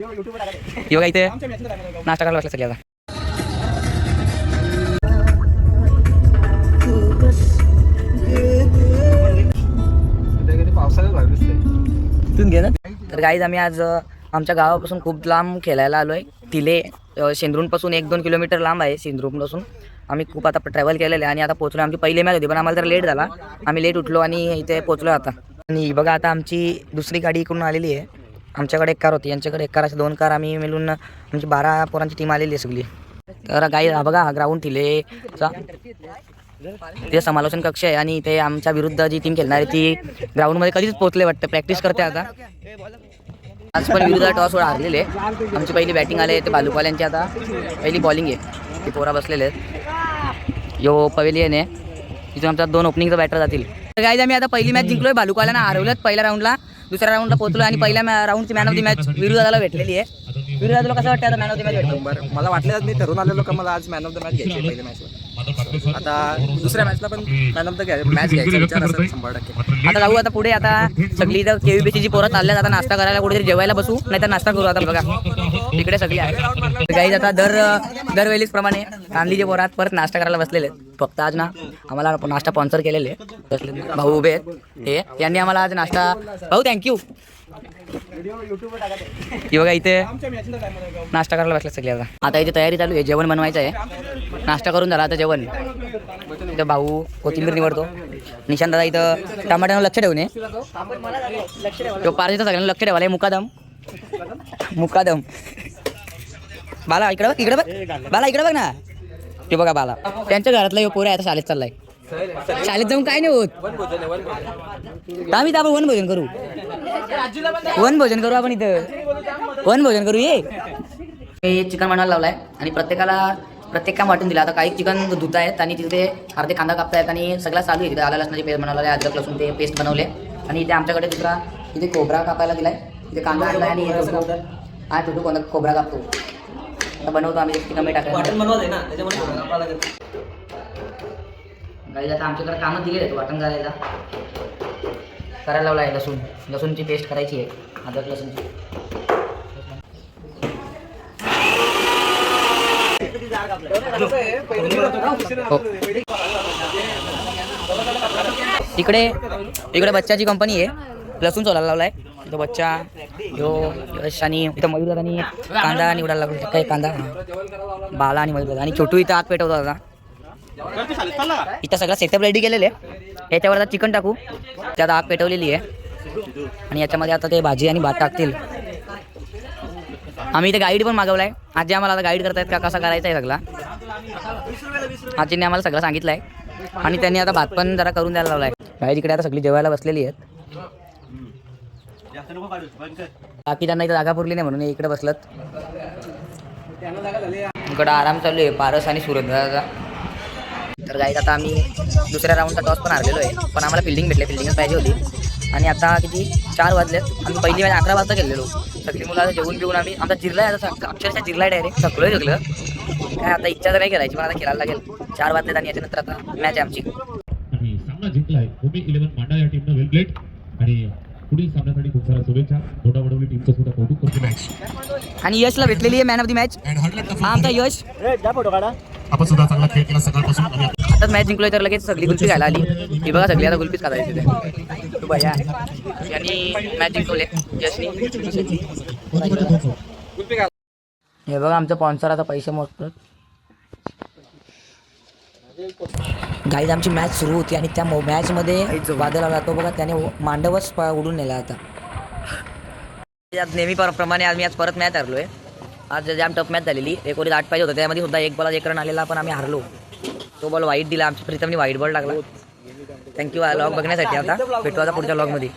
बघा इथे नाश्ता करायला बसला सगळे आता. तर गाईज आम्ही आज आमच्या गावापासून खूप लांब खेळायला आलोय. तिले शेंद्रूनपासून 1-2 किलोमीटर लांब आहे. शेंद्रूनपासून आम्ही खूप आता ट्रॅव्हल केलेलं आहे आणि आता पोहोचलो. आमची पहिली मॅच होती पण आम्हाला जरा लेट झाला. आम्ही लेट उठलो आणि इथे पोहोचलो आता. आणि बघा आता आमची दुसरी गाडी इकडून आलेली आहे. आमच्याकडे एक कार होती, यांच्याकडे एक कार, असे 2 कार आम्ही मिळून आमची 12 पोरांची टीम आलेली आहे सगळी. तर गाई बघा ग्राउंड तिलेचा ते समालोचन कक्ष आहे आणि इथे आमच्या विरुद्ध जी टीम खेळणार आहे ती ग्राउंडमध्ये कधीच पोहोचले वाटतं, प्रॅक्टिस करते आता. आज पण विरुद्ध टॉसवर हारलेले. आमची पहिली बॅटिंग आले ते बालूकवाल्यांची, आता पहिली बॉलिंग आहे. ते पोरा बसलेले आहेत. यो पवेलियन आहे, तिथून आमच्या 2 ओपनिंगचा बॅटर जातील. तर गाईज आम्ही आता पहिली मॅच जिंकलोय. बालूकवाल्यांना हरवलं पहिल्या राऊंडला, दुसऱ्या राऊंडला पोहोचलो आणि पहिल्या राऊंडची मॅन ऑफ द मॅच विरुद्धाला भेटलेली आहे. विरुद्धाला कसं वाटतं आता मॅन ऑफ द मॅच भेटतो? बरं, मला वाटलं मी ठरवून आलेलो का मला आज मॅन ऑफ द मॅच घ्यायची पहिल्या मॅचला. आता दुसऱ्या मॅचला पण मॅन ऑफ द मॅच घ्यायचा विचार असेल 100%. आता जाऊ आता पुढे. आता सगळी इथं केवीपीची जी पोरं चालल्यात आता नाश्ता करायला, कुठेतरी जेवायला बसू, नाही तर नाश्ता करू. आता बघा तिकडे सगळी आहे गाईज. आता दरवेळीच प्रमाणे कांदलीचे पोरात परत नाश्ता करायला बसलेले आहेत. फक्त आज ना आम्हाला नाश्ता स्पॉन्सर केलेले भाऊ उभे आहेत हे, यांनी आम्हाला आज नाश्ता. भाऊ थँक्यू. बघा इथे नाश्ता करायला बसले सगळे. आता इथे तयारी चालू आहे, जेवण बनवायचं आहे. नाश्ता करून झाला आता जेवण. इथं भाऊ कोथिंबीर निवडतो. निशांत दादा इथं टमाट्यानं लक्ष ठेवणे. तो पार्टीचा सगळ्यांना लक्ष ठेवायला. मुकादम बाला इकडे बघ, इकडे बघ बाला, इकडे बघ ना. ते बघा बाला, त्यांच्या घरातला पोर आहे, आता शाळेत चाललाय. शाळेत जाऊन काय नाही होत. आम्ही आपण वनभोजन करू, वनभोजन करू आपण इथं, वनभोजन करू. हे चिकन बनवायला लावलाय आणि प्रत्येक काम वाटून दिला. आता काही चिकन धुत आहेत आणि तिथे अर्धे कांदा कापतायत आणि सगळं चालू आहे. तिथे आला लसणाची पेस्ट बनवलेली आहे, अद्रक लसूण ते पेस्ट बनवले. आणि इथे आमच्याकडे दुसरा इथे खोबरा कापायला दिलाय. इथे कांदा आणलाय आणि हा छोटू कोणता खोबरा कापतो. आता बनवतो आम्ही. चिकन मीठ टाकायचं गाईला. आता आमच्याकडे कामं दिले आहेत वाटण करायला लावला आहे. लसूणची पेस्ट करायची आहे, अद्रक लसूणची. इकडे बच्चाची कंपनी आहे. लसूण सोलायला लावलाय तो बच्चा. यश आणि इथं मयूर आणि कांदा निवडायला लागला. काही कांदा बाला आणि मयूर आणि छोटू इथं आग पेटवतो. आता इथं सगळं सेटअप रेडी केलेलं आहे. याच्यावर आता चिकन टाकू, त्यात आग पेटवलेली आहे आणि याच्यामध्ये आता ते भाजी आणि भात टाकतील. आम्ही इथे गाईड पण मागवलाय. आजी आम्हाला आता गाईड करतायत का कसा करायचा आहे सगळा. आजीने आम्हाला सगळं सांगितलं आहे आणि त्यांनी आता भात पण जरा करून द्यायला लावला आहे. गाईड इकडे आता सगळी जेवायला बसलेली आहेत. बाकी त्यांना इथं जागा पुरली नाही म्हणून इकडे बसलत. इकडं आराम चालू आहे पारस आणि सूरज. तर गाईज आता आम्ही दुसऱ्या राऊंडचा टॉस पण हारलेलो आहे, पण आम्हाला फिल्डिंग भेटले, फिल्डिंगच पाहिजे होती. आणि आता किती 4 वाजलेत. आम्ही पहिली मॅच 11 वाजता गेलेलो. सगळी मुलं आता जेवून बिवून आम्ही आमचा जिरलाय. आता अक्षरशः जिरलाय डायरेक्ट. सगळं काय आता इच्छा तर नाही करायची, पण आता खेळायला लागेल. 4 वाजलेत आणि याच्यानंतर आता मॅच आहे आमची. सामना जिंकलाय भूमी 11 मांडा या टीमनं. वेल प्लेट. आणि पुढील सामन्यासाठी खूप सारा शुभेच्छा. मोठा वडवली टीमचं सुद्धा कौतुक करतो. आणि यशला भेटलेली आहे मॅन ऑफ द मॅच. हा आमचा यश. आपण सुद्धा चांगला खेळ केला सकाळपासून. आता मॅच जिंकलोय तर लगेच सगळी गुल्फी खायला आली. ही बघा सगळी आता गुल्फीच खायची तिथे. आणि मॅच जिंकवले यशनी. हे बघा आमचं स्पॉन्सर आता पैसे मोजतात. गाईज आमची मॅच सुरू होती आणि त्या मॅचमध्ये वादळ आला. तो बघा त्याने मांडवच उडून नेला. आता नेहमी प्रमाणे आम्ही आज परत मॅच हरलोय. आज जाम टफ मॅच झालेली. 1 ओव्हर 8 पाहिजे होतं, त्यामध्ये सुद्धा 1 बॉल 1 रन आलेला, पण आम्ही हारलो. तो बॉल वाईट दिला. आमच्या प्रीतमने वाईट बॉल टाकला. थँक्यू लॉग बघण्यासाठी. आता भेटू आता पुढच्या लॉगमध्ये.